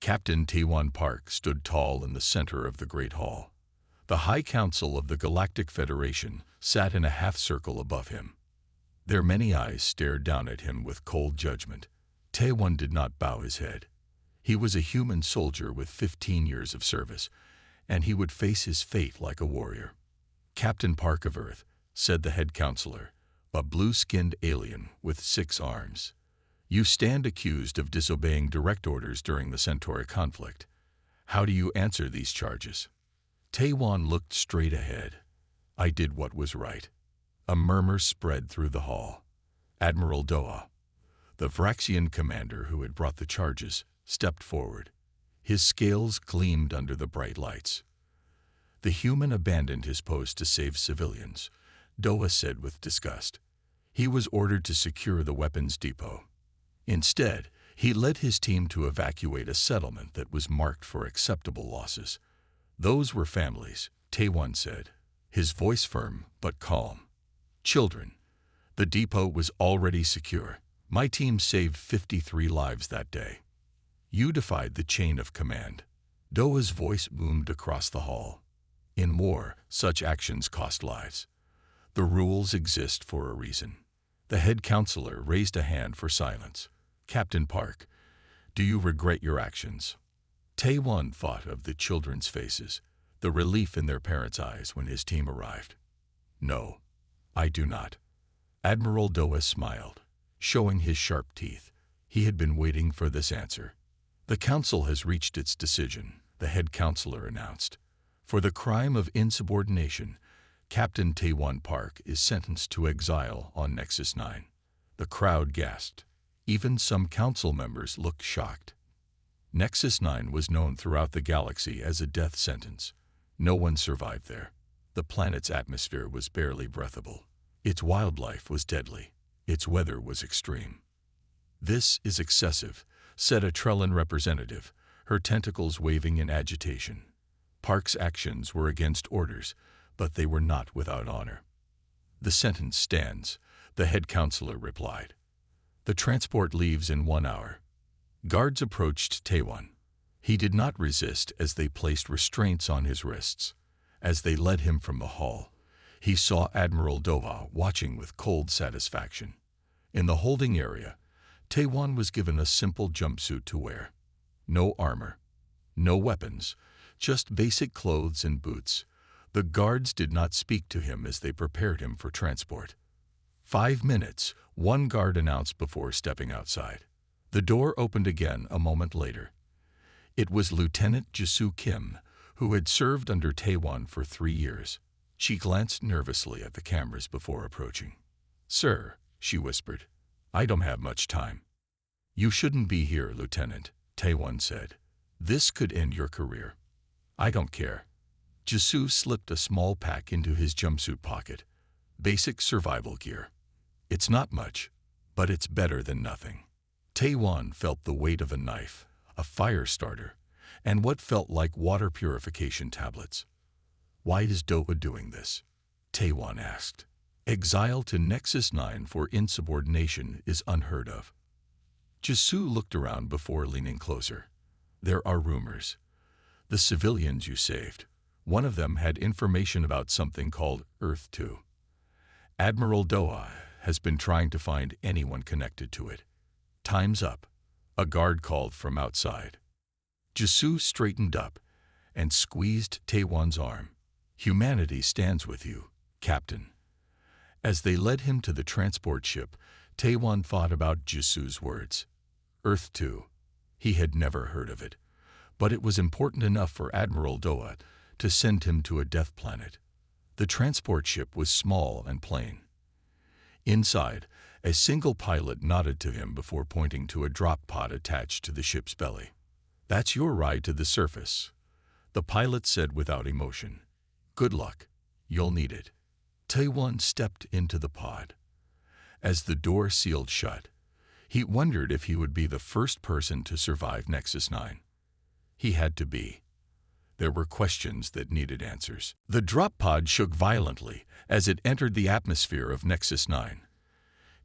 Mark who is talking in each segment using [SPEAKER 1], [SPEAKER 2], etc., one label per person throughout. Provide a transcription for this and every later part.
[SPEAKER 1] Captain T1 Park stood tall in the center of the Great Hall. The High Council of the Galactic Federation sat in a half-circle above him. Their many eyes stared down at him with cold judgment. T1 did not bow his head. He was a human soldier with 15 years of service, and he would face his fate like a warrior. "Captain Park of Earth," said the head counselor, a blue-skinned alien with 6 arms. "You stand accused of disobeying direct orders during the Centauri conflict. How do you answer these charges?" T1 looked straight ahead. "I did what was right." A murmur spread through the hall. Admiral Doa, the Vraxian commander who had brought the charges, stepped forward. His scales gleamed under the bright lights. "The human abandoned his post to save civilians," Doa said with disgust. "He was ordered to secure the weapons depot. Instead, he led his team to evacuate a settlement that was marked for acceptable losses. Those were families," T1 said, his voice firm but calm. "Children. The depot was already secure. My team saved 53 lives that day. You defied the chain of command." Doa's voice boomed across the hall. "In war, such actions cost lives. The rules exist for a reason." The head counselor raised a hand for silence. "Captain Park, do you regret your actions?" T1 thought of the children's faces, the relief in their parents' eyes when his team arrived. "No, I do not." Admiral Doa smiled, showing his sharp teeth. He had been waiting for this answer. "The council has reached its decision," the head counselor announced. "For the crime of insubordination, Captain T1 Park is sentenced to exile on Nexus 9. The crowd gasped. Even some council members looked shocked. Nexus 9 was known throughout the galaxy as a death sentence. No one survived there. The planet's atmosphere was barely breathable. Its wildlife was deadly. Its weather was extreme. "This is excessive," said a Trellan representative, her tentacles waving in agitation. Park's actions were against orders, but they were not without honor. "The sentence stands," the head counselor replied. "The transport leaves in 1 hour." Guards approached T1. He did not resist as they placed restraints on his wrists. As they led him from the hall, he saw Admiral Doa watching with cold satisfaction. In the holding area, T1 was given a simple jumpsuit to wear. No armor, no weapons, just basic clothes and boots. The guards did not speak to him as they prepared him for transport. 5 minutes, one guard announced before stepping outside. The door opened again a moment later. It was Lieutenant Jisoo Kim, who had served under T1 for 3 years. She glanced nervously at the cameras before approaching. "Sir," she whispered, "I don't have much time." "You shouldn't be here, Lieutenant," T1 said. "This could end your career." "I don't care." Jisoo slipped a small pack into his jumpsuit pocket. "Basic survival gear. It's not much, but it's better than nothing." T1 felt the weight of a knife, a fire starter, and what felt like water purification tablets. "Why is Doa doing this?" T1 asked. "Exile to Nexus 9 for insubordination is unheard of." Jisoo looked around before leaning closer. "There are rumors. The civilians you saved, one of them had information about something called Earth 2. Admiral Doa has been trying to find anyone connected to it. Time's up," a guard called from outside. Jisoo straightened up and squeezed T1's arm. "Humanity stands with you, Captain." As they led him to the transport ship, T1 thought about Jisoo's words. Earth 2. He had never heard of it, but it was important enough for Admiral Doa to send him to a death planet. The transport ship was small and plain. Inside, a single pilot nodded to him before pointing to a drop pod attached to the ship's belly. "That's your ride to the surface," the pilot said without emotion. "Good luck. You'll need it." T1 stepped into the pod. As the door sealed shut, he wondered if he would be the first person to survive Nexus 9. He had to be. There were questions that needed answers. The drop pod shook violently as it entered the atmosphere of Nexus 9.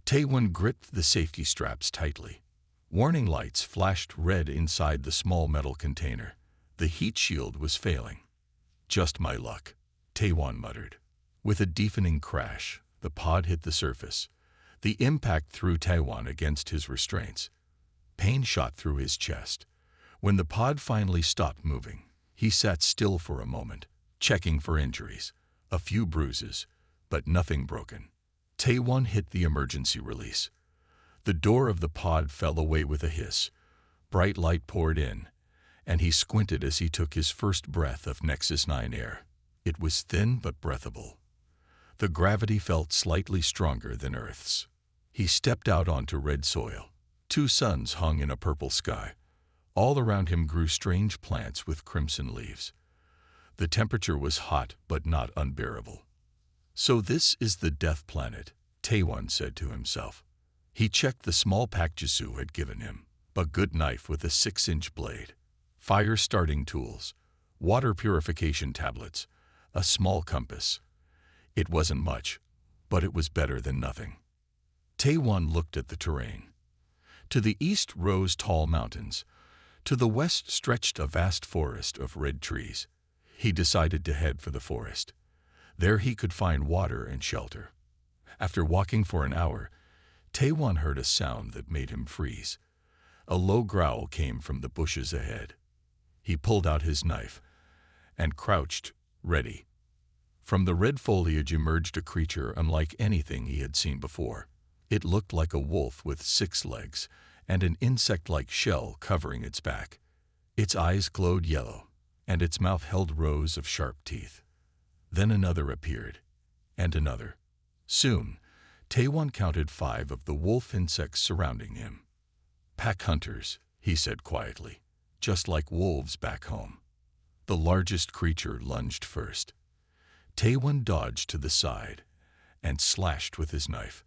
[SPEAKER 1] T1 gripped the safety straps tightly. Warning lights flashed red inside the small metal container. The heat shield was failing. "Just my luck," Taiwan muttered. With a deafening crash, the pod hit the surface. The impact threw Taiwan against his restraints. Pain shot through his chest. When the pod finally stopped moving, he sat still for a moment, checking for injuries. A few bruises, but nothing broken. Taiwan hit the emergency release. The door of the pod fell away with a hiss. Bright light poured in, and he squinted as he took his first breath of Nexus 9 air. It was thin but breathable. The gravity felt slightly stronger than Earth's. He stepped out onto red soil. 2 suns hung in a purple sky. All around him grew strange plants with crimson leaves. The temperature was hot but not unbearable. "So this is the death planet," Taiwan said to himself. He checked the small pack Jisu had given him. A good knife with a 6-inch blade, fire starting tools, water purification tablets, a small compass. It wasn't much, but it was better than nothing. Taiwan looked at the terrain. To the east rose tall mountains. To the west stretched a vast forest of red trees. He decided to head for the forest. There he could find water and shelter. After walking for an hour, Taiwan heard a sound that made him freeze. A low growl came from the bushes ahead. He pulled out his knife and crouched, ready. From the red foliage emerged a creature unlike anything he had seen before. It looked like a wolf with 6 legs and an insect-like shell covering its back. Its eyes glowed yellow, and its mouth held rows of sharp teeth. Then another appeared, and another. Soon, Taiwan counted 5 of the wolf insects surrounding him. "Pack hunters," he said quietly, "just like wolves back home." The largest creature lunged first. Taiwan dodged to the side and slashed with his knife.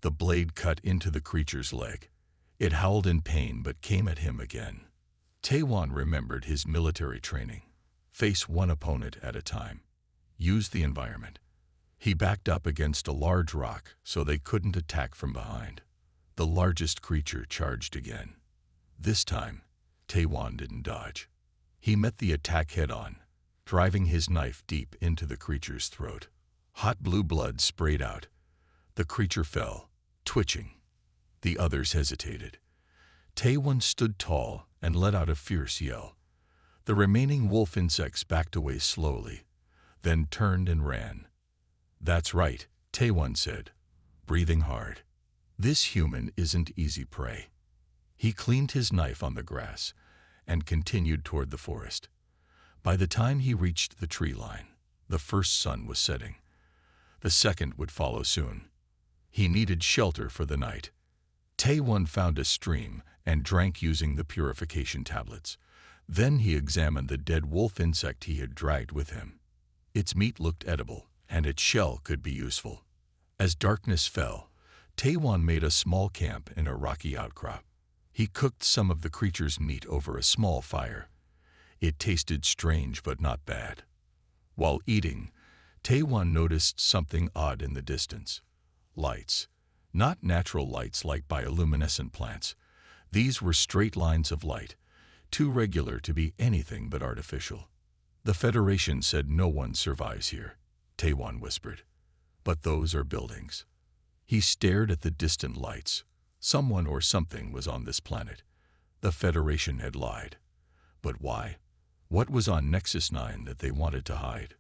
[SPEAKER 1] The blade cut into the creature's leg. It howled in pain but came at him again. Taiwan remembered his military training. Face one opponent at a time. Use the environment. He backed up against a large rock so they couldn't attack from behind. The largest creature charged again. This time, Taiwan didn't dodge. He met the attack head-on, driving his knife deep into the creature's throat. Hot blue blood sprayed out. The creature fell, twitching. The others hesitated. Taiwan stood tall and let out a fierce yell. The remaining wolf insects backed away slowly, then turned and ran. "That's right," Taiwan said, breathing hard. "This human isn't easy prey." He cleaned his knife on the grass and continued toward the forest. By the time he reached the tree line, the first sun was setting. The second would follow soon. He needed shelter for the night. Taiwan found a stream and drank using the purification tablets. Then he examined the dead wolf insect he had dragged with him. Its meat looked edible, and its shell could be useful. As darkness fell, Taiwan made a small camp in a rocky outcrop. He cooked some of the creature's meat over a small fire. It tasted strange but not bad. While eating, Taiwan noticed something odd in the distance. Lights. Not natural lights like bioluminescent plants. These were straight lines of light, too regular to be anything but artificial. "The Federation said no one survives here," Taiwan whispered. "But those are buildings." He stared at the distant lights. Someone or something was on this planet. The Federation had lied. But why? What was on Nexus 9 that they wanted to hide?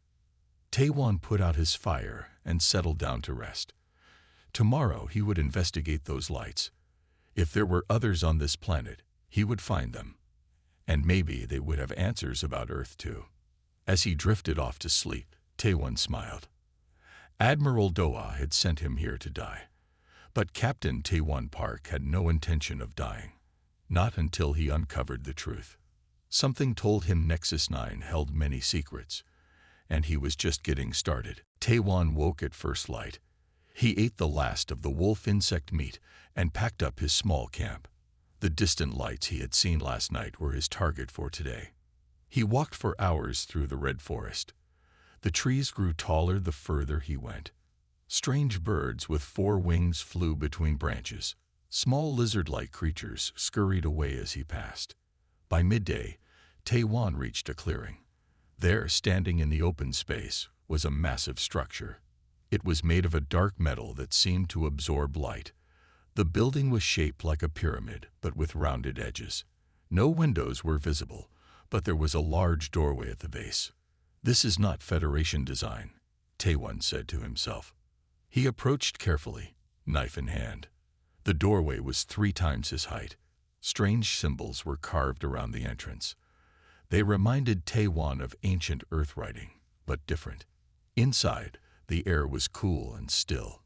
[SPEAKER 1] Taiwan put out his fire and settled down to rest. Tomorrow he would investigate those lights. If there were others on this planet, he would find them. And maybe they would have answers about Earth too. As he drifted off to sleep, Taiwan smiled. Admiral Doa had sent him here to die. But Captain Taiwan Park had no intention of dying. Not until he uncovered the truth. Something told him Nexus 9 held many secrets, and he was just getting started. Taiwan woke at first light. He ate the last of the wolf insect meat and packed up his small camp. The distant lights he had seen last night were his target for today. He walked for hours through the red forest. The trees grew taller the further he went. Strange birds with 4 wings flew between branches. Small lizard-like creatures scurried away as he passed. By midday, Taiwan reached a clearing. There, standing in the open space, was a massive structure. It was made of a dark metal that seemed to absorb light. The building was shaped like a pyramid, but with rounded edges. No windows were visible, but there was a large doorway at the base. "This is not Federation design," Taiwan said to himself. He approached carefully, knife in hand. The doorway was 3 times his height. Strange symbols were carved around the entrance. They reminded Taiwan of ancient earth writing, but different. Inside, the air was cool and still.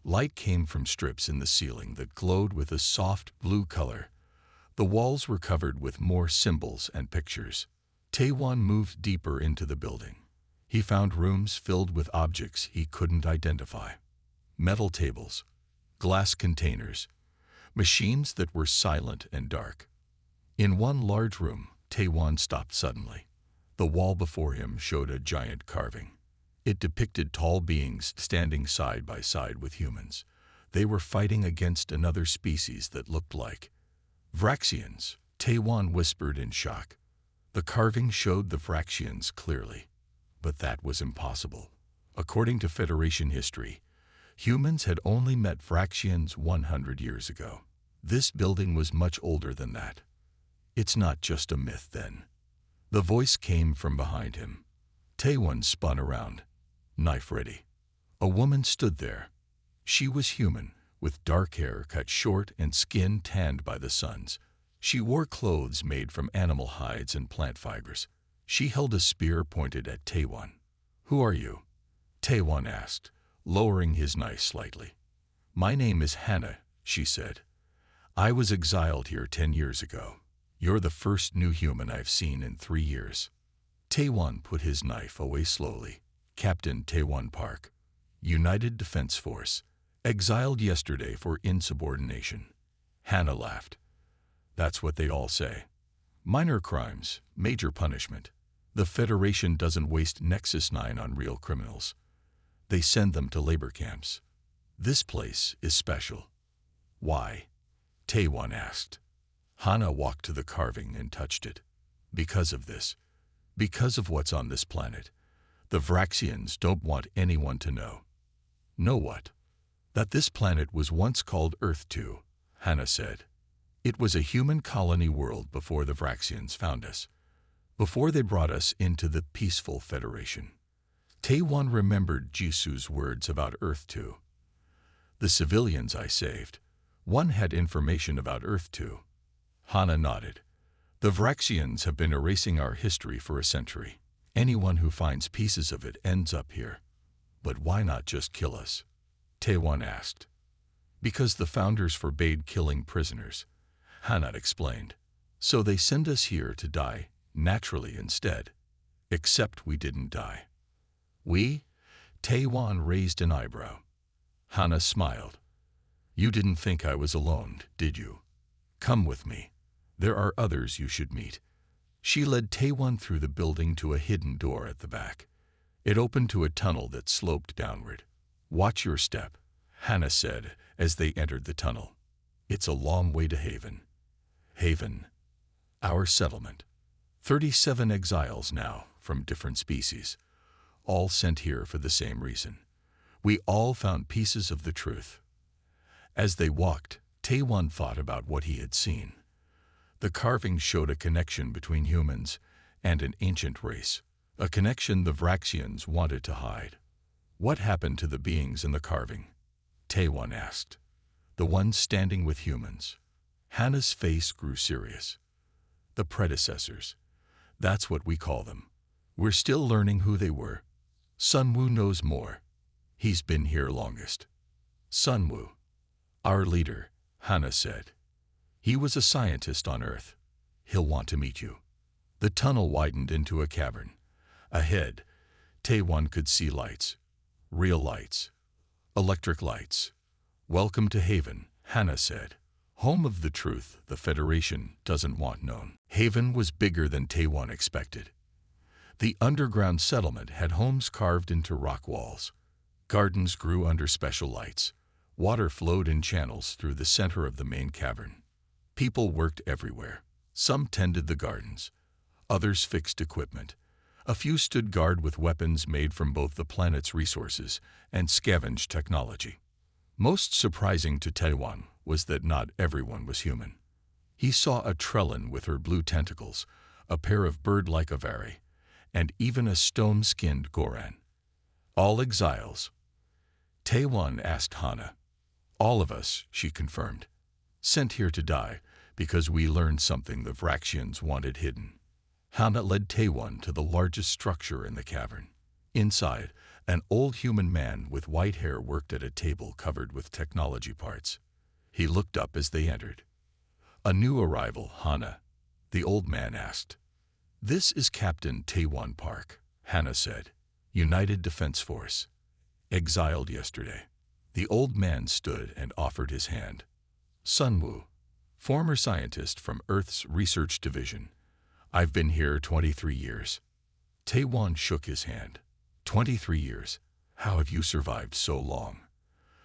[SPEAKER 1] Light came from strips in the ceiling that glowed with a soft blue color. The walls were covered with more symbols and pictures. Taiwan moved deeper into the building. He found rooms filled with objects he couldn't identify. Metal tables, glass containers, machines that were silent and dark. In one large room, Taiwan stopped suddenly. The wall before him showed a giant carving. It depicted tall beings standing side by side with humans. They were fighting against another species that looked like Vraxians, Taiwan whispered in shock. The carving showed the Vraxians clearly, but that was impossible. According to Federation history, humans had only met Vraxians 100 years ago. This building was much older than that. It's not just a myth then. The voice came from behind him. Taiwan spun around, knife ready. A woman stood there. She was human, with dark hair cut short and skin tanned by the suns. She wore clothes made from animal hides and plant fibers. She held a spear pointed at Taiwan. "Who are you?" Taiwan asked, lowering his knife slightly. "My name is Hannah," she said. "I was exiled here 10 years ago. You're the first new human I've seen in 3 years." Taiwan put his knife away slowly. "Captain Taiwan Park, United Defense Force, exiled yesterday for insubordination." Hannah laughed. "That's what they all say. Minor crimes, major punishment. The Federation doesn't waste Nexus 9 on real criminals. They send them to labor camps. This place is special." "Why?" Taiwan asked. Hannah walked to the carving and touched it. "Because of this. Because of what's on this planet. The Vraxians don't want anyone to know." "Know what?" "That this planet was once called Earth 2, Hannah said. "It was a human colony world before the Vraxians found us, before they brought us into the peaceful Federation." Taiwan remembered Jisu's words about Earth 2. "The civilians I saved. One had information about Earth 2. Hannah nodded. "The Vraxians have been erasing our history for a century. Anyone who finds pieces of it ends up here." "But why not just kill us?" Taiwan asked. "Because the founders forbade killing prisoners," Hannah explained. "So they send us here to die naturally instead. Except we didn't die." "We?" Taiwan raised an eyebrow. Hannah smiled. "You didn't think I was alone, did you? Come with me. There are others you should meet." She led Taiwan through the building to a hidden door at the back. It opened to a tunnel that sloped downward. "Watch your step," Hannah said as they entered the tunnel. "It's a long way to Haven." Haven. Our settlement. 37 exiles now from different species, all sent here for the same reason. We all found pieces of the truth. As they walked, Taiwan thought about what he had seen. The carving showed a connection between humans and an ancient race, a connection the Vraxians wanted to hide. "What happened to the beings in the carving?" Taiwan asked. "The ones standing with humans." Hannah's face grew serious. "The predecessors. That's what we call them. We're still learning who they were. Sunwoo knows more. He's been here longest." "Sunwoo. Our leader," Hannah said. "He was a scientist on Earth. He'll want to meet you." The tunnel widened into a cavern. Ahead, Taiwan could see lights. Real lights. Electric lights. "Welcome to Haven," Hannah said. "Home of the truth the Federation doesn't want known." Haven was bigger than Taiwan expected. The underground settlement had homes carved into rock walls. Gardens grew under special lights. Water flowed in channels through the center of the main cavern. People worked everywhere. Some tended the gardens. Others fixed equipment. A few stood guard with weapons made from both the planet's resources and scavenged technology. Most surprising to Taiwan was that not everyone was human. He saw a Trellin with her blue tentacles, a pair of bird-like Avari, and even a stone-skinned Goran. All exiles. Taiwan asked Hana. All of us, she confirmed. Sent here to die because we learned something the Vraxians wanted hidden. Hana led Taiwan to the largest structure in the cavern. Inside, an old human man with white hair worked at a table covered with technology parts. He looked up as they entered. A new arrival, Hana, the old man asked. This is Captain Taiwan Park, Hana said. United Defense Force. Exiled yesterday. The old man stood and offered his hand. Sunwoo, former scientist from Earth's Research Division. I've been here 23 years. Taiwan shook his hand. 23 years. How have you survived so long?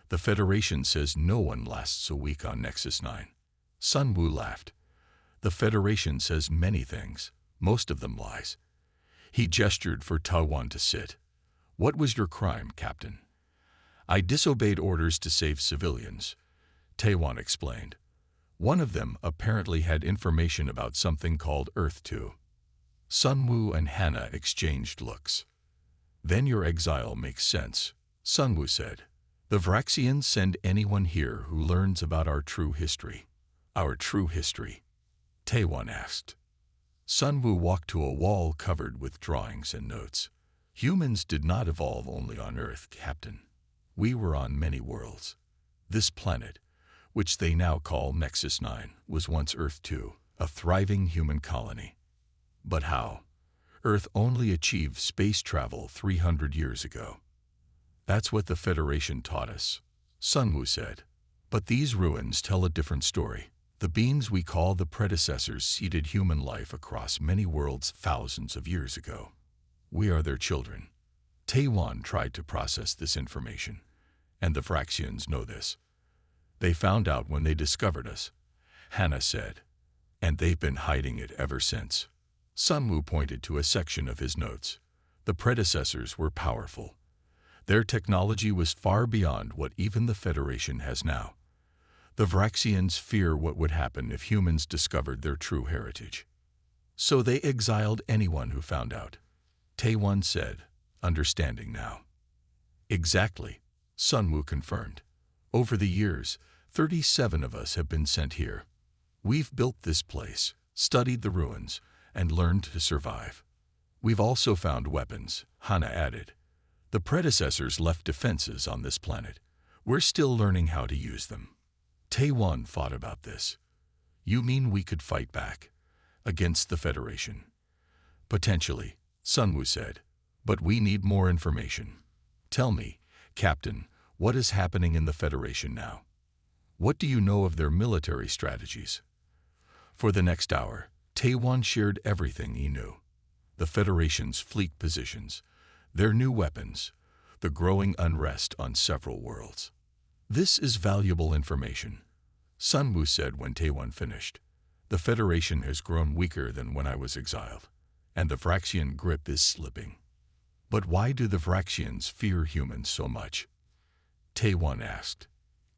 [SPEAKER 1] The Federation says no one lasts a week on Nexus 9. Sunwoo laughed. The Federation says many things, most of them lies. He gestured for Taiwan to sit. What was your crime, Captain? I disobeyed orders to save civilians, Taiwan explained. One of them apparently had information about something called Earth 2. Sunwoo and Hana exchanged looks. Then your exile makes sense, Sunwoo said. The Vraxians send anyone here who learns about our true history. Our true history? Taiwan asked. Sunwoo walked to a wall covered with drawings and notes. Humans did not evolve only on Earth, Captain. We were on many worlds. This planet, which they now call Nexus 9, was once Earth 2, a thriving human colony. But how? Earth only achieved space travel 300 years ago. That's what the Federation taught us, Sunwoo said. But these ruins tell a different story. The beings we call the predecessors seeded human life across many worlds thousands of years ago. We are their children. Taiwan tried to process this information, and the Vraxians know this. They found out when they discovered us, Hana said, and they've been hiding it ever since. Sunwoo pointed to a section of his notes. The predecessors were powerful. Their technology was far beyond what even the Federation has now. The Vraxians fear what would happen if humans discovered their true heritage. So they exiled anyone who found out, Taiwan said, understanding now. Exactly, Sunwoo confirmed. Over the years, 37 of us have been sent here. We've built this place, studied the ruins, and learned to survive. We've also found weapons, Hana added. The predecessors left defenses on this planet. We're still learning how to use them. Taiwan thought about this. You mean we could fight back? Against the Federation? Potentially, Sunwoo said. But we need more information. Tell me, Captain, what is happening in the Federation now? What do you know of their military strategies? For the next hour, Taiwan shared everything he knew. The Federation's fleet positions, their new weapons, the growing unrest on several worlds. This is valuable information, Sunwoo said when Taiwan finished. The Federation has grown weaker than when I was exiled, and the Vraxian grip is slipping. But why do the Vraxians fear humans so much? Taiwan asked.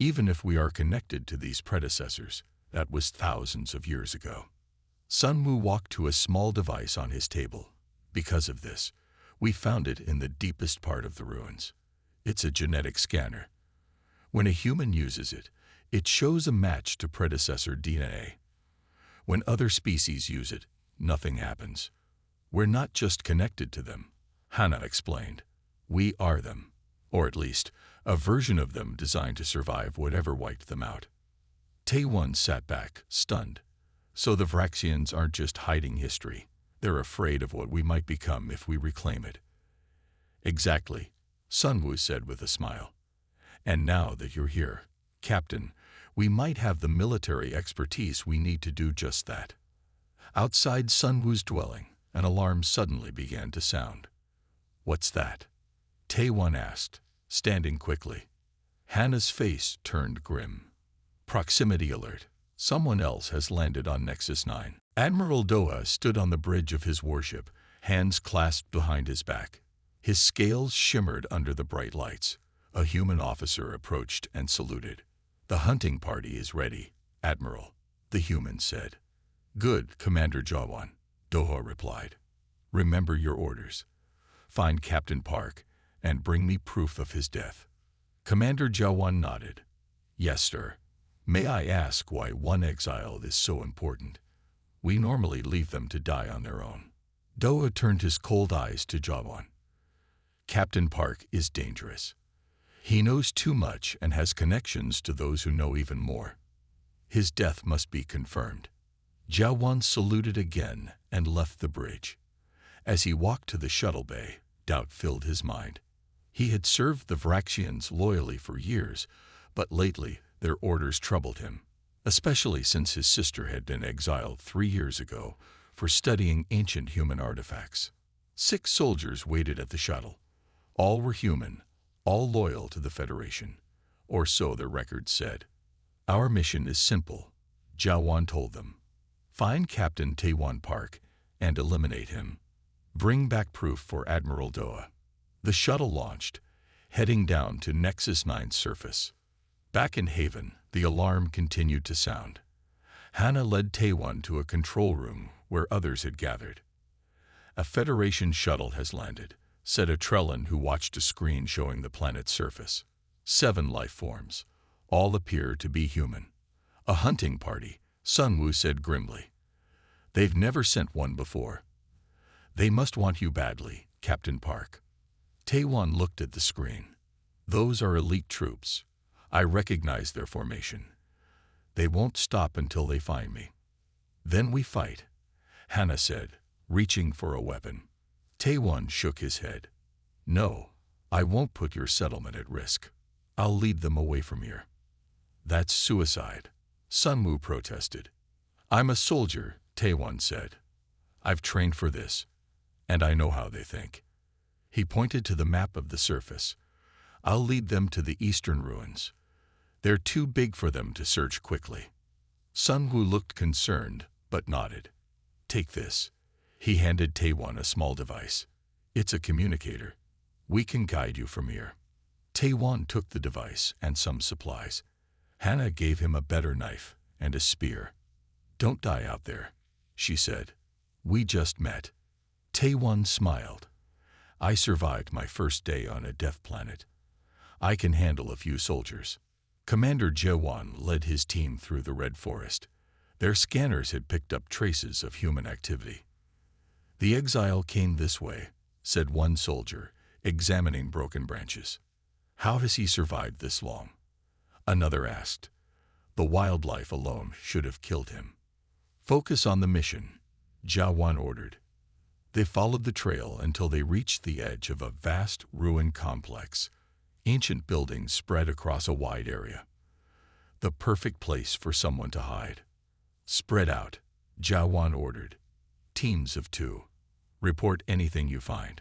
[SPEAKER 1] Even if we are connected to these predecessors, that was thousands of years ago. Sunwoo walked to a small device on his table. Because of this, we found it in the deepest part of the ruins. It's a genetic scanner. When a human uses it, it shows a match to predecessor DNA. When other species use it, nothing happens. We're not just connected to them, Hana explained. We are them, or at least, a version of them designed to survive whatever wiped them out. Taiwan sat back, stunned. So the Vraxians aren't just hiding history. They're afraid of what we might become if we reclaim it. Exactly, Sunwoo said with a smile. And now that you're here, Captain, we might have the military expertise we need to do just that. Outside Sunwoo's dwelling, an alarm suddenly began to sound. What's that? Taiwan asked, standing quickly. Hannah's face turned grim. Proximity alert. Someone else has landed on Nexus 9. Admiral Doha stood on the bridge of his warship, hands clasped behind his back. His scales shimmered under the bright lights. A human officer approached and saluted. "The hunting party is ready, Admiral," the human said. "Good, Commander Jawan," Doha replied. "Remember your orders. Find Captain Park and bring me proof of his death." Commander Jawan nodded. "Yes, sir. May I ask why one exile is so important? We normally leave them to die on their own." Doha turned his cold eyes to Jawan. "Captain Park is dangerous. He knows too much and has connections to those who know even more. His death must be confirmed." Jawan saluted again and left the bridge. As he walked to the shuttle bay, doubt filled his mind. He had served the Vraxians loyally for years, but lately their orders troubled him, especially since his sister had been exiled 3 years ago for studying ancient human artifacts. 6 soldiers waited at the shuttle. All were human, all loyal to the Federation, or so their records said. "Our mission is simple," Jawan told them. "Find Captain Taiwan Park and eliminate him. Bring back proof for Admiral Doha." The shuttle launched, heading down to Nexus 9's surface. Back in Haven, the alarm continued to sound. Hannah led Taiwan to a control room where others had gathered. "A Federation shuttle has landed," said a Trellan who watched a screen showing the planet's surface. 7 life forms. All appear to be human. "A hunting party," Sunwoo said grimly. "They've never sent one before. They must want you badly, Captain Park." Taiwan looked at the screen. "Those are elite troops. I recognize their formation. They won't stop until they find me." "Then we fight," Hannah said, reaching for a weapon. Taiwan shook his head. "No, I won't put your settlement at risk. I'll lead them away from here." "That's suicide," Sunwoo protested. "I'm a soldier," Taiwan said. "I've trained for this, and I know how they think." He pointed to the map of the surface. "I'll lead them to the eastern ruins. They're too big for them to search quickly." Sunwoo looked concerned, but nodded. "Take this." He handed Taiwan a small device. "It's a communicator. We can guide you from here." Taiwan took the device and some supplies. Hannah gave him a better knife and a spear. "Don't die out there," she said. "We just met." Taiwan smiled. "I survived my first day on a death planet. I can handle a few soldiers." Commander Jawan led his team through the Red Forest. Their scanners had picked up traces of human activity. "The exile came this way," said one soldier, examining broken branches. "How has he survived this long?" Another asked. "The wildlife alone should have killed him." "Focus on the mission," Jawan ordered. They followed the trail until they reached the edge of a vast ruined complex. Ancient buildings spread across a wide area. The perfect place for someone to hide. "Spread out," Jawan ordered. "Teams of 2. Report anything you find."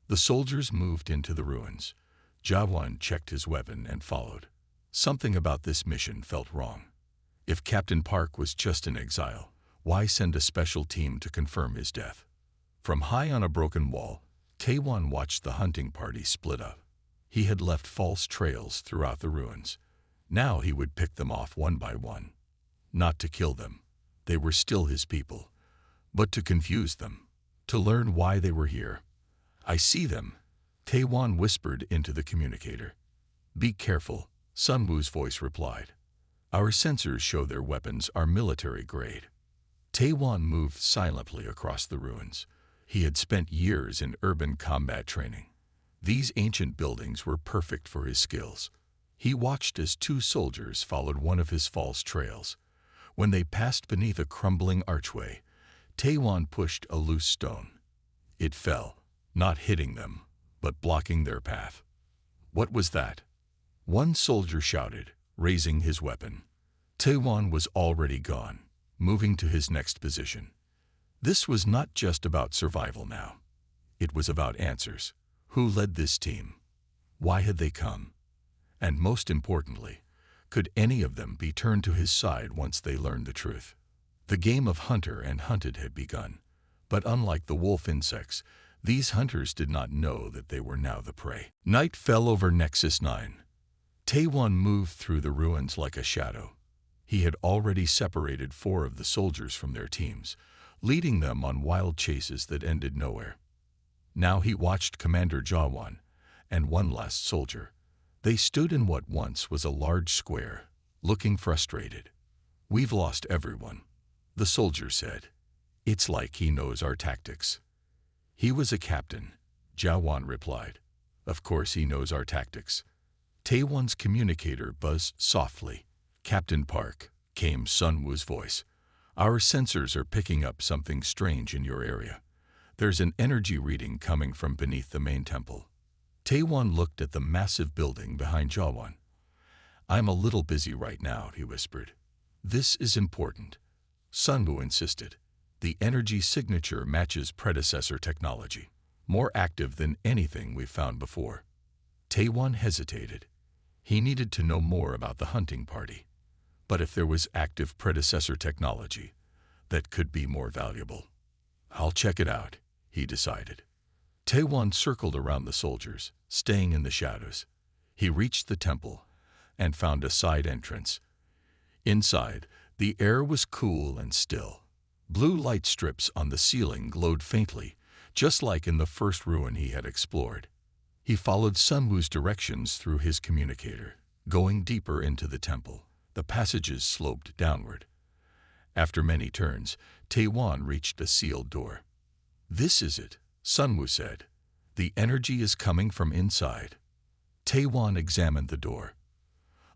[SPEAKER 1] The soldiers moved into the ruins. Jawan checked his weapon and followed. Something about this mission felt wrong. If Captain Park was just in exile, why send a special team to confirm his death? From high on a broken wall, Taiwan watched the hunting party split up. He had left false trails throughout the ruins. Now he would pick them off one by one. Not to kill them. They were still his people. But to confuse them. To learn why they were here. "I see them," Taiwan whispered into the communicator. "Be careful," Sunwoo's voice replied. "Our sensors show their weapons are military grade." Taiwan moved silently across the ruins. He had spent years in urban combat training. These ancient buildings were perfect for his skills. He watched as 2 soldiers followed one of his false trails. When they passed beneath a crumbling archway, Taiwan pushed a loose stone. It fell, not hitting them, but blocking their path. "What was that?" One soldier shouted, raising his weapon. Taiwan was already gone, moving to his next position. This was not just about survival now. It was about answers. Who led this team? Why had they come? And most importantly, could any of them be turned to his side once they learned the truth? The game of hunter and hunted had begun, but unlike the wolf insects, these hunters did not know that they were now the prey. Night fell over Nexus 9. Taewon moved through the ruins like a shadow. He had already separated 4 of the soldiers from their teams, leading them on wild chases that ended nowhere. Now he watched Commander Jawan and one last soldier. They stood in what once was a large square, looking frustrated. "We've lost everyone," the soldier said. "It's like he knows our tactics." "He was a captain," Jawan replied. "Of course he knows our tactics." Taewon's communicator buzzed softly. "Captain Park," came Sunwoo's voice. "Our sensors are picking up something strange in your area. There's an energy reading coming from beneath the main temple." Taewon looked at the massive building behind Jawan. "I'm a little busy right now," he whispered. "This is important," Sunwoo insisted. "The energy signature matches predecessor technology, more active than anything we've found before." Taewon hesitated. He needed to know more about the hunting party. But if there was active predecessor technology, that could be more valuable. "I'll check it out," he decided. Taewon circled around the soldiers, staying in the shadows. He reached the temple and found a side entrance. Inside, the air was cool and still. Blue light strips on the ceiling glowed faintly, just like in the first ruin he had explored. He followed Sunwoo's directions through his communicator, going deeper into the temple. The passages sloped downward. After many turns, Taewon reached a sealed door. "This is it," Sunwoo said. "The energy is coming from inside." Taewon examined the door.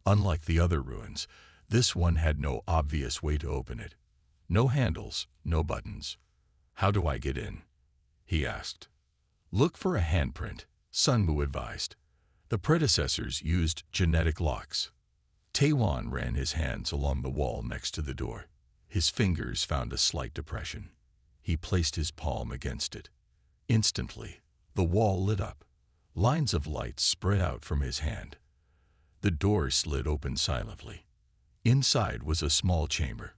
[SPEAKER 1] Unlike the other ruins, this one had no obvious way to open it. No handles, no buttons. "How do I get in?" he asked. "Look for a handprint," Sunwoo advised. The predecessors used genetic locks. Taewon ran his hands along the wall next to the door. His fingers found a slight depression. He placed his palm against it. Instantly, the wall lit up. Lines of light spread out from his hand. The door slid open silently. Inside was a small chamber.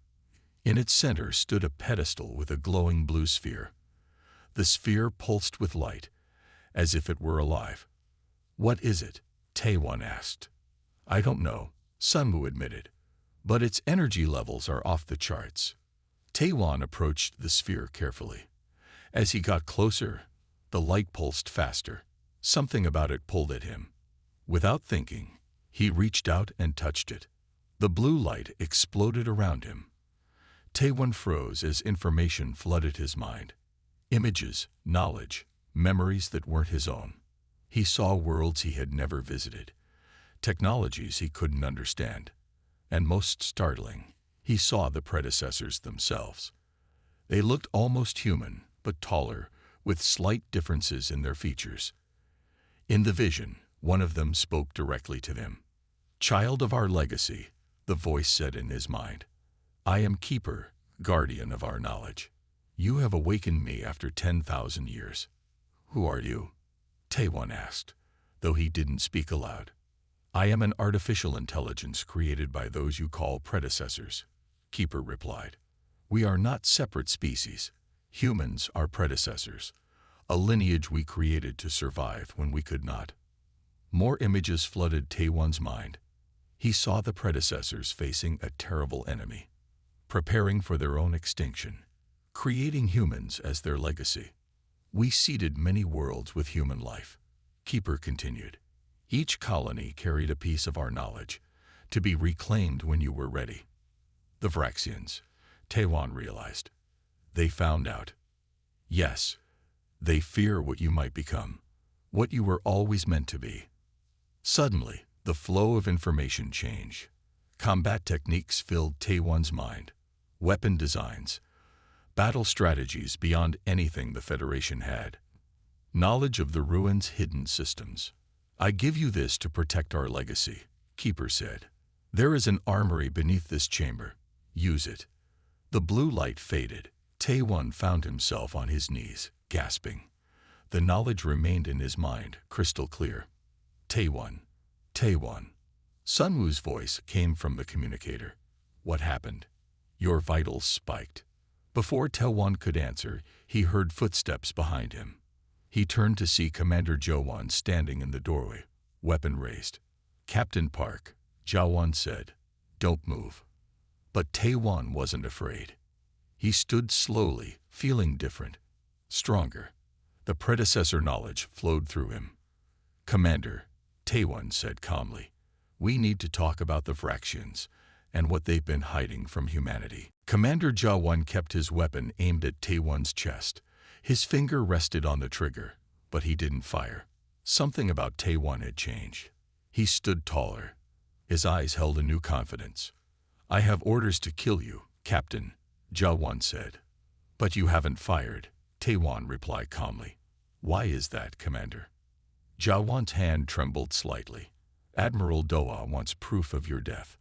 [SPEAKER 1] In its center stood a pedestal with a glowing blue sphere. The sphere pulsed with light, as if it were alive. "What is it?" Taewon asked. "I don't know," Sunwoo admitted, "but its energy levels are off the charts." Taewon approached the sphere carefully. As he got closer, the light pulsed faster. Something about it pulled at him. Without thinking, he reached out and touched it. The blue light exploded around him. Taewon froze as information flooded his mind. Images, knowledge, memories that weren't his own. He saw worlds he had never visited, technologies he couldn't understand, and most startling, he saw the predecessors themselves. They looked almost human, but taller, with slight differences in their features. In the vision, one of them spoke directly to him. "Child of our legacy," the voice said in his mind. "I am Keeper, guardian of our knowledge. You have awakened me after 10,000 years." "Who are you?" Taewon asked, though he didn't speak aloud. "I am an artificial intelligence created by those you call predecessors," Keeper replied. "We are not separate species. Humans are predecessors, a lineage we created to survive when we could not." More images flooded Taewon's mind. He saw the predecessors facing a terrible enemy, preparing for their own extinction, creating humans as their legacy. "We seeded many worlds with human life," Keeper continued. "Each colony carried a piece of our knowledge, to be reclaimed when you were ready." The Vraxians, Taewon realized. They found out. Yes, they fear what you might become, what you were always meant to be. Suddenly, the flow of information changed. Combat techniques filled Taewon's mind. Weapon designs, battle strategies beyond anything the Federation had. Knowledge of the ruins' hidden systems. "I give you this to protect our legacy," Keeper said. "There is an armory beneath this chamber. Use it." The blue light faded. Taewon found himself on his knees, gasping. The knowledge remained in his mind, crystal clear. "Taewon, Taewon, Sun Wu's voice came from the communicator. What happened? Your vitals spiked. Before Taewon could answer, he heard footsteps behind him. He turned to see Commander Jaewon standing in the doorway, weapon raised. Captain Park, Jaewon said, don't move. But Taewon wasn't afraid. He stood slowly, feeling different, stronger. The predecessor knowledge flowed through him. Commander, Taewon said calmly, we need to talk about the Vraxians and what they've been hiding from humanity. Commander Jaewon kept his weapon aimed at Taewon's chest. His finger rested on the trigger, but he didn't fire. Something about Taewon had changed. He stood taller. His eyes held a new confidence. I have orders to kill you, Captain, Jaewon said. But you haven't fired, Taewon replied calmly. Why is that, Commander? Jaewon's hand trembled slightly. Admiral Doa wants proof of your death.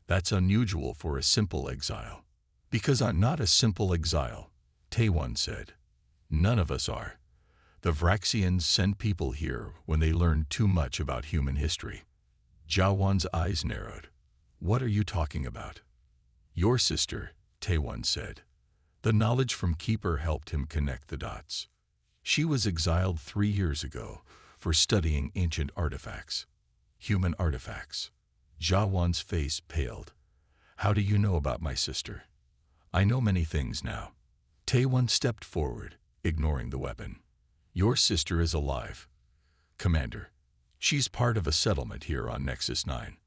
[SPEAKER 1] That's unusual for a simple exile. Because I'm not a simple exile, Taewon said. None of us are. The Vraxians send people here when they learn too much about human history. Jaewon's eyes narrowed. What are you talking about? Your sister, Taewon said. The knowledge from Keeper helped him connect the dots. She was exiled 3 years ago for studying ancient artifacts. Human artifacts. Jaewon's face paled. How do you know about my sister? I know many things now. Taewon stepped forward, ignoring the weapon. Your sister is alive, Commander. She's part of a settlement here on Nexus 9.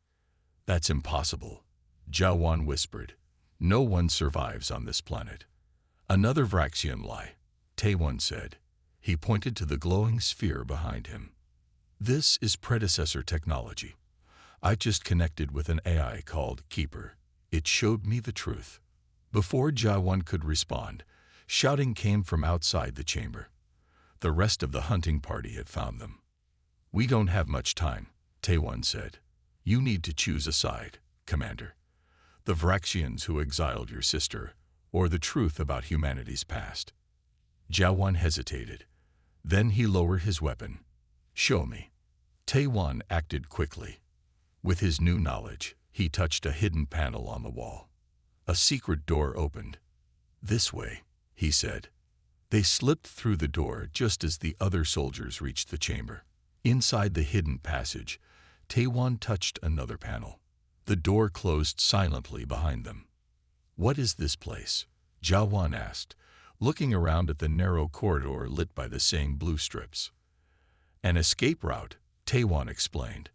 [SPEAKER 1] That's impossible, Jaewon whispered. No one survives on this planet. Another Vraxian lie, Taewon said. He pointed to the glowing sphere behind him. This is predecessor technology. I just connected with an AI called Keeper. It showed me the truth. Before Jaewon could respond, shouting came from outside the chamber. The rest of the hunting party had found them. We don't have much time, Taewon said. You need to choose a side, Commander. The Vraxians who exiled your sister, or the truth about humanity's past. Jaewon hesitated. Then he lowered his weapon. Show me. Taewon acted quickly. With his new knowledge, he touched a hidden panel on the wall. A secret door opened. This way, he said. They slipped through the door just as the other soldiers reached the chamber. Inside the hidden passage, Taewon touched another panel. The door closed silently behind them. What is this place? Jaewon asked, looking around at the narrow corridor lit by the same blue strips. An escape route, Taewon explained.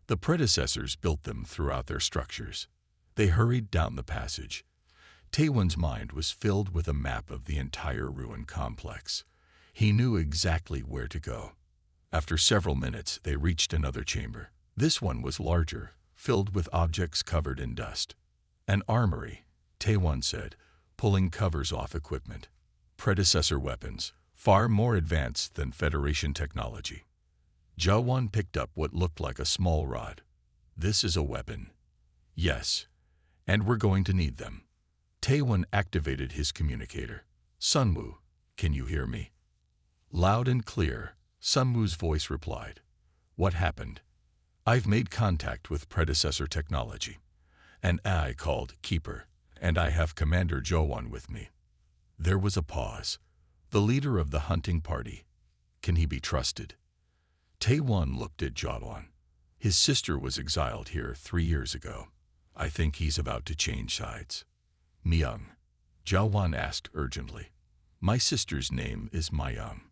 [SPEAKER 1] The predecessors built them throughout their structures. They hurried down the passage. Taewon's mind was filled with a map of the entire ruined complex. He knew exactly where to go. After several minutes, they reached another chamber. This one was larger, filled with objects covered in dust. An armory, Taewon said, pulling covers off equipment. Predecessor weapons, far more advanced than Federation technology. Jaewon picked up what looked like a small rod. This is a weapon. Yes, and we're going to need them. Taewon activated his communicator. Sun Wu, can you hear me? Loud and clear, Sun Wu's voice replied. What happened? I've made contact with predecessor technology, an AI called Keeper, and I have Commander Jaewon with me. There was a pause. The leader of the hunting party. Can he be trusted? Taewon looked at Jaewon. His sister was exiled here 3 years ago. I think he's about to change sides. Myung, Jaewon asked urgently. My sister's name is Myung.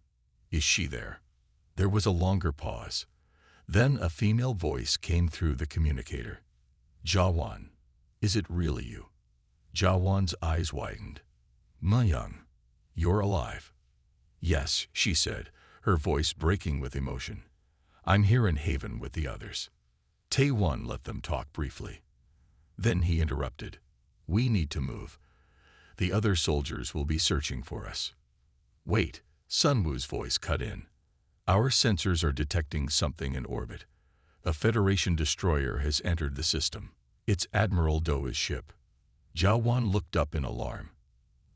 [SPEAKER 1] Is she there? There was a longer pause. Then a female voice came through the communicator. Jaewon, is it really you? Jaewon's eyes widened. Myung, you're alive. Yes, she said, her voice breaking with emotion. I'm here in Haven with the others. Taewon let them talk briefly. Then he interrupted. We need to move. The other soldiers will be searching for us. Wait, Sun Wu's voice cut in. Our sensors are detecting something in orbit. A Federation destroyer has entered the system. It's Admiral Doa's ship. Jaewon looked up in alarm.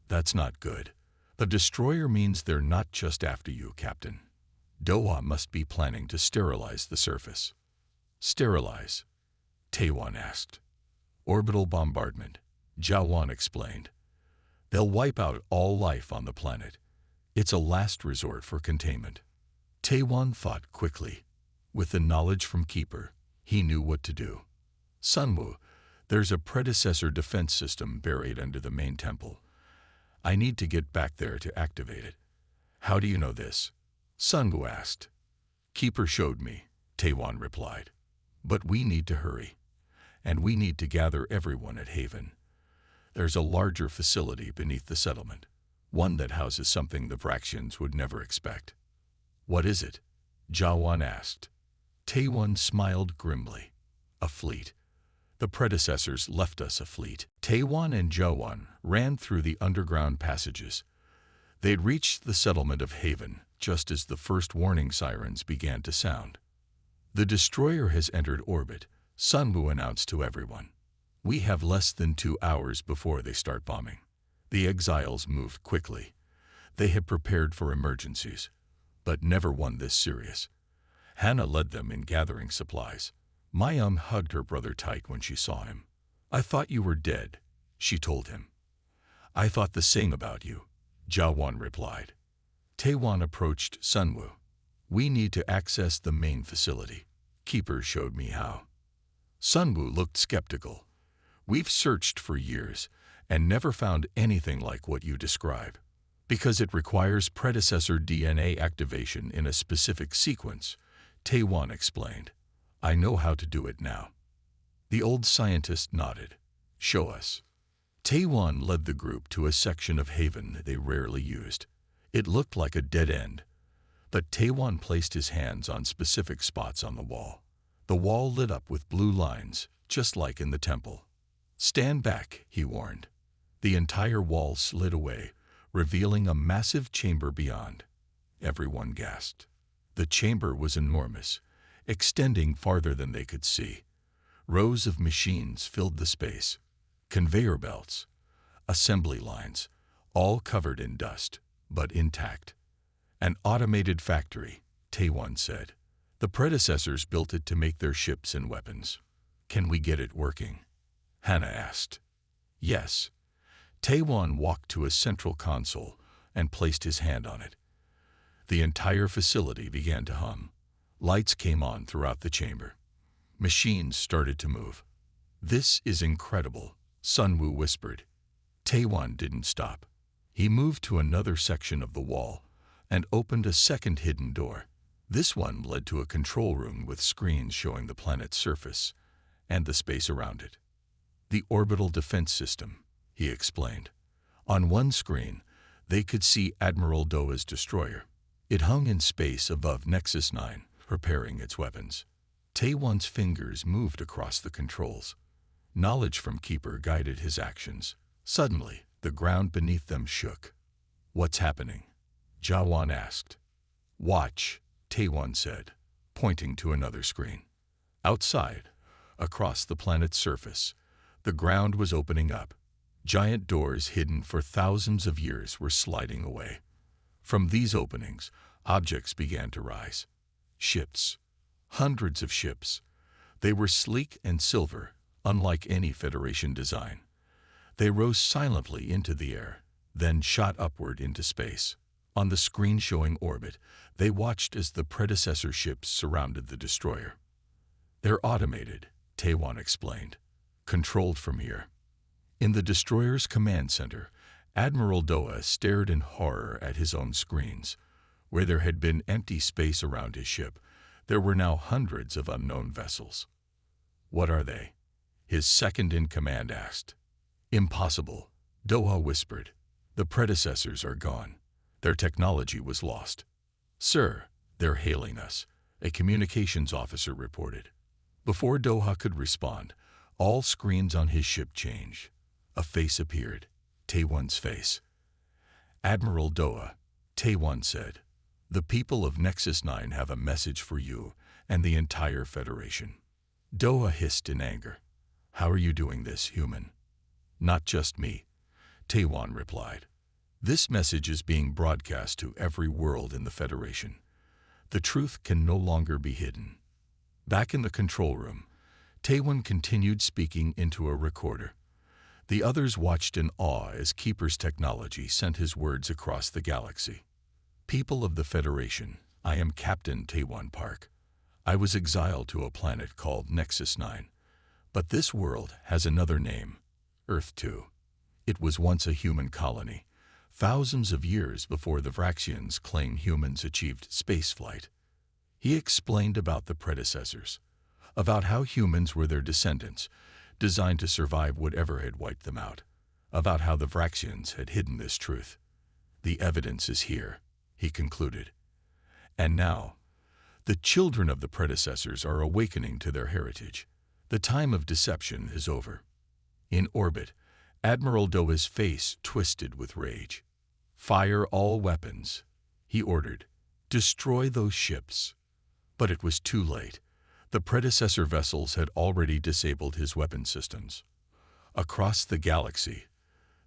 [SPEAKER 1] That's not good. The destroyer means they're not just after you, Captain. Doa must be planning to sterilize the surface. Sterilize. Taiwan asked. Orbital bombardment, Jawan explained. They'll wipe out all life on the planet. It's a last resort for containment. Taiwan thought quickly. With the knowledge from Keeper, he knew what to do. Sunwoo, there's a predecessor defense system buried under the main temple. I need to get back there to activate it. How do you know this? Sunwoo asked. Keeper showed me, Taiwan replied. But we need to hurry. And we need to gather everyone at Haven. There's a larger facility beneath the settlement, one that houses something the Vraxians would never expect. What is it? Jawan asked. Taiwan smiled grimly. A fleet. The predecessors left us a fleet. Taiwan and Jawan ran through the underground passages. They'd reached the settlement of Haven just as the first warning sirens began to sound. The destroyer has entered orbit, Sunwoo announced to everyone. We have less than 2 hours before they start bombing. The exiles moved quickly. They had prepared for emergencies, but never one this serious. Hannah led them in gathering supplies. Mayum hugged her brother tight when she saw him. I thought you were dead, she told him. I thought the same about you, Jawan replied. Taiwan approached Sunwoo. We need to access the main facility. Keeper showed me how. Sunwoo looked skeptical. We've searched for years and never found anything like what you describe. Because it requires predecessor DNA activation in a specific sequence, Taiwan explained. I know how to do it now. The old scientist nodded. Show us. Taiwan led the group to a section of Haven they rarely used. It looked like a dead end, but Taiwan placed his hands on specific spots on the wall. The wall lit up with blue lines, just like in the temple. Stand back, he warned. The entire wall slid away, revealing a massive chamber beyond. Everyone gasped. The chamber was enormous, extending farther than they could see. Rows of machines filled the space. Conveyor belts, assembly lines, all covered in dust, but intact. An automated factory, Taiwan said. The predecessors built it to make their ships and weapons. Can we get it working? Hannah asked. Yes. Taiwan walked to a central console and placed his hand on it. The entire facility began to hum. Lights came on throughout the chamber. Machines started to move. This is incredible, Sunwoo whispered. Taiwan didn't stop. He moved to another section of the wall and opened a second hidden door. This one led to a control room with screens showing the planet's surface and the space around it. The orbital defense system, he explained. On one screen, they could see Admiral Doa's destroyer. It hung in space above Nexus 9, preparing its weapons. Taiwan's fingers moved across the controls. Knowledge from Keeper guided his actions. Suddenly, the ground beneath them shook. What's happening? Jawan asked. Watch, Taiwan said, pointing to another screen. Outside, across the planet's surface, the ground was opening up. Giant doors hidden for thousands of years were sliding away. From these openings, objects began to rise. Ships. Hundreds of ships. They were sleek and silver, unlike any Federation design. They rose silently into the air, then shot upward into space. On the screen showing orbit, they watched as the predecessor ships surrounded the destroyer. They're automated, Taiwan explained. Controlled from here. In the destroyer's command center, Admiral Doa stared in horror at his own screens. Where there had been empty space around his ship, there were now hundreds of unknown vessels. What are they? His second-in-command asked. Impossible, Doa whispered. The predecessors are gone. Their technology was lost. Sir, they're hailing us, a communications officer reported. Before Doha could respond, all screens on his ship changed. A face appeared, Taiwan's face. Admiral Doa, Taiwan said, the people of Nexus 9 have a message for you and the entire Federation. Doa hissed in anger. How are you doing this, human? Not just me, Taiwan replied. This message is being broadcast to every world in the Federation. The truth can no longer be hidden. Back in the control room, Taewon continued speaking into a recorder. The others watched in awe as Keeper's technology sent his words across the galaxy. People of the Federation, I am Captain Taewon Park. I was exiled to a planet called Nexus 9. But this world has another name, Earth 2. It was once a human colony, thousands of years before the Vraxians claim humans achieved spaceflight. He explained about the predecessors, about how humans were their descendants, designed to survive whatever had wiped them out, about how the Vraxians had hidden this truth. The evidence is here, he concluded. And now, the children of the predecessors are awakening to their heritage. The time of deception is over. In orbit, Admiral Doa's face twisted with rage. Fire all weapons, he ordered. Destroy those ships. But it was too late. The predecessor vessels had already disabled his weapon systems. Across the galaxy,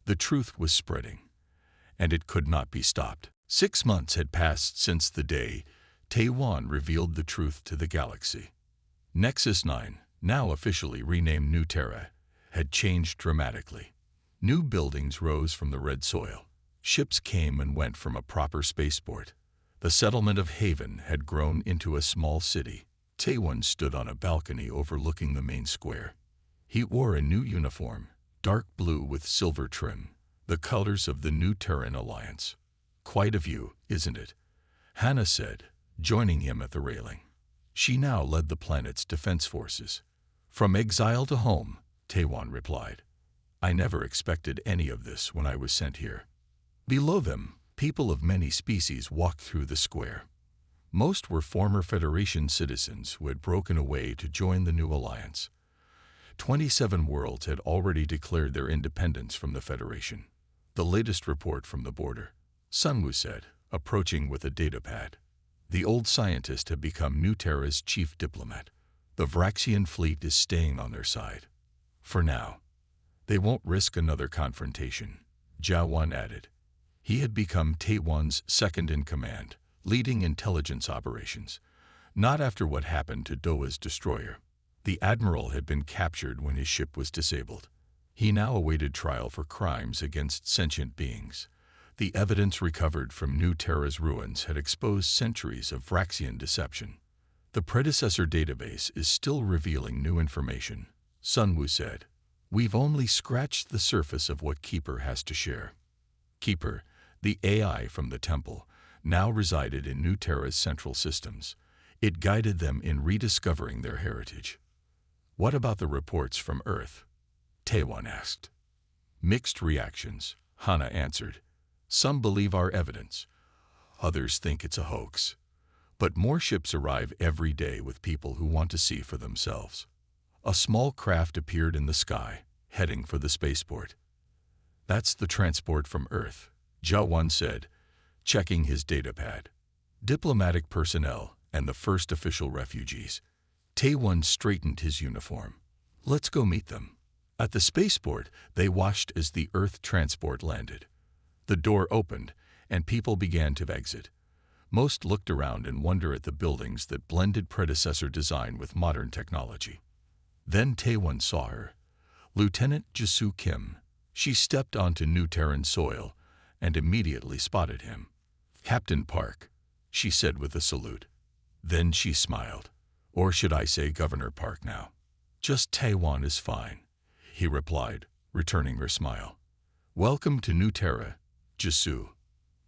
[SPEAKER 1] the truth was spreading, and it could not be stopped. 6 months had passed since the day Taewon revealed the truth to the galaxy. Nexus 9, now officially renamed New Terra, had changed dramatically. New buildings rose from the red soil. Ships came and went from a proper spaceport. The settlement of Haven had grown into a small city. Taewon stood on a balcony overlooking the main square. He wore a new uniform, dark blue with silver trim, the colors of the New Terran Alliance. Quite a view, isn't it? Hannah said, joining him at the railing. She now led the planet's defense forces. From exile to home, Taewon replied. I never expected any of this when I was sent here. Below them, people of many species walked through the square. Most were former Federation citizens who had broken away to join the new alliance. 27 worlds had already declared their independence from the Federation. The latest report from the border, Sunwoo said, approaching with a datapad. The old scientist had become New Terra's chief diplomat. The Vraxian fleet is staying on their side. For now. They won't risk another confrontation, Jaewon added. He had become Taewon's second-in-command, leading intelligence operations, not after what happened to Doa's destroyer. The admiral had been captured when his ship was disabled. He now awaited trial for crimes against sentient beings. The evidence recovered from New Terra's ruins had exposed centuries of Vraxian deception. The predecessor database is still revealing new information, Sunwoo said. We've only scratched the surface of what Keeper has to share. Keeper, the AI from the temple, now resided in New Terra's central systems. It guided them in rediscovering their heritage. What about the reports from Earth? Taewon asked. Mixed reactions, Hana answered. Some believe our evidence. Others think it's a hoax. But more ships arrive every day with people who want to see for themselves. A small craft appeared in the sky, heading for the spaceport. That's the transport from Earth, Jaewon said, checking his datapad. Diplomatic personnel and the first official refugees. Taewon straightened his uniform. Let's go meet them. At the spaceport, they watched as the Earth transport landed. The door opened, and people began to exit. Most looked around in wonder at the buildings that blended predecessor design with modern technology. Then Taewon saw her, Lieutenant Jisoo Kim. She stepped onto New Terran soil and immediately spotted him. Captain Park, she said with a salute. Then she smiled. Or should I say Governor Park now? Just Taewon is fine, he replied, returning her smile. Welcome to New Terra, Jisoo.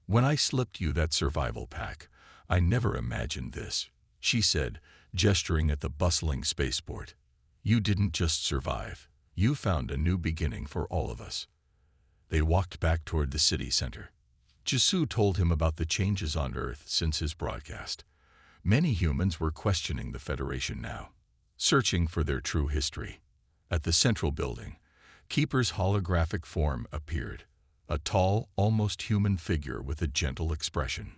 [SPEAKER 1] When I slipped you that survival pack, I never imagined this, she said, gesturing at the bustling spaceport. You didn't just survive. You found a new beginning for all of us. They walked back toward the city center. Jisoo told him about the changes on Earth since his broadcast. Many humans were questioning the Federation now, searching for their true history. At the central building, Keeper's holographic form appeared, a tall, almost human figure with a gentle expression.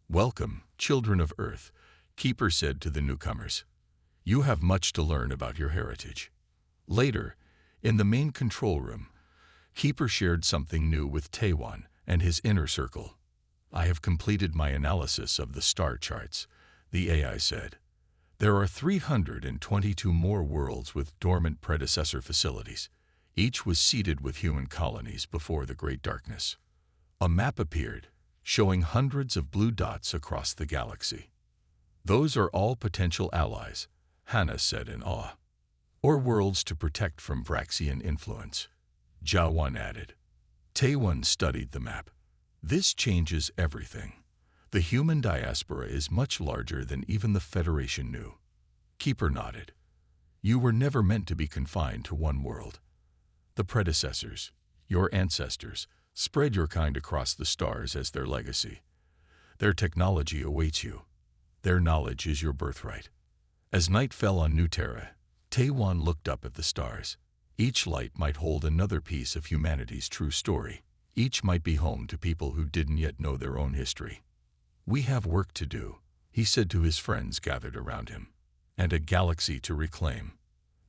[SPEAKER 1] Welcome, children of Earth, Keeper said to the newcomers. You have much to learn about your heritage. Later, in the main control room, Keeper shared something new with Taewon and his inner circle. I have completed my analysis of the star charts, the AI said. There are 322 more worlds with dormant predecessor facilities. Each was seeded with human colonies before the Great Darkness. A map appeared, showing hundreds of blue dots across the galaxy. Those are all potential allies, Hannah said in awe. Or worlds to protect from Braxian influence, Jawan added. Taewon studied the map. This changes everything. The human diaspora is much larger than even the Federation knew. Keeper nodded. You were never meant to be confined to one world. The predecessors, your ancestors, spread your kind across the stars as their legacy. Their technology awaits you. Their knowledge is your birthright. As night fell on New Terra, Taewon looked up at the stars. Each light might hold another piece of humanity's true story. Each might be home to people who didn't yet know their own history. We have work to do, he said to his friends gathered around him, and a galaxy to reclaim.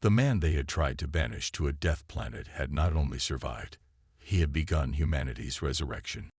[SPEAKER 1] The man they had tried to banish to a death planet had not only survived, he had begun humanity's resurrection.